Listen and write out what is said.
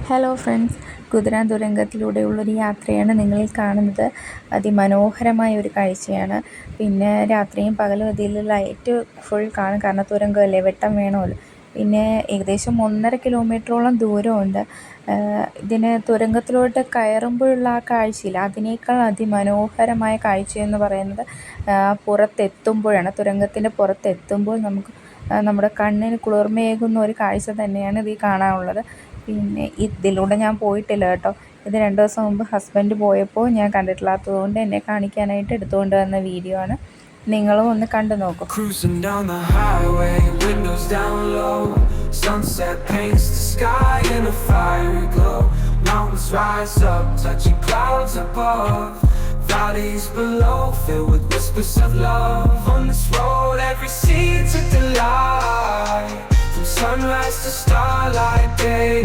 Hello friends, Kuthiran തുരങ്കത്തിലൂടെയുള്ളൊരു യാത്രയാണ് നിങ്ങളിൽ കാണുന്നത്. അതിമനോഹരമായ ഒരു കാഴ്ചയാണ്. പിന്നെ രാത്രിയും പകലും ഇതിൽ ലൈറ്റ് ഫുൾ കാണും, കാരണം തുരങ്കമല്ലേ, വെട്ടം വേണമല്ലോ. പിന്നെ ഏകദേശം 1.5 കിലോമീറ്ററോളം ദൂരമുണ്ട്. ഇതിന് തുരങ്കത്തിലോട്ട് കയറുമ്പോഴുള്ള ആ കാഴ്ചയില്ല, അതിനേക്കാൾ അതിമനോഹരമായ കാഴ്ചയെന്ന് പറയുന്നത് പുറത്തെത്തുമ്പോഴാണ്. തുരങ്കത്തിൻ്റെ പുറത്തെത്തുമ്പോൾ നമുക്ക് നമ്മുടെ കണ്ണിന് കുളിർമയേകുന്ന ഒരു കാഴ്ച തന്നെയാണ് ഇതിൽ കാണാനുള്ളത്. പിന്നെ ഇതിലൂടെ ഞാൻ പോയിട്ടില്ല കേട്ടോ. ഇത് 2 ദിവസം മുമ്പ് ഹസ്ബൻഡ് പോയപ്പോൾ ഞാൻ കണ്ടിട്ടില്ലാത്തതുകൊണ്ട് എന്നെ കാണിക്കാനായിട്ട് എടുത്തുകൊണ്ട് വന്ന വീഡിയോ ആണ്. നിങ്ങളും ഒന്ന് കണ്ടു നോക്കൂ. Cruising down the highway, windows down low. Sunset paints the sky in a fiery glow. Mountains rise up, touching clouds above. Valleys below, filled with whispers of love. On this road, every scene's a delight. From sunrise to starlight day.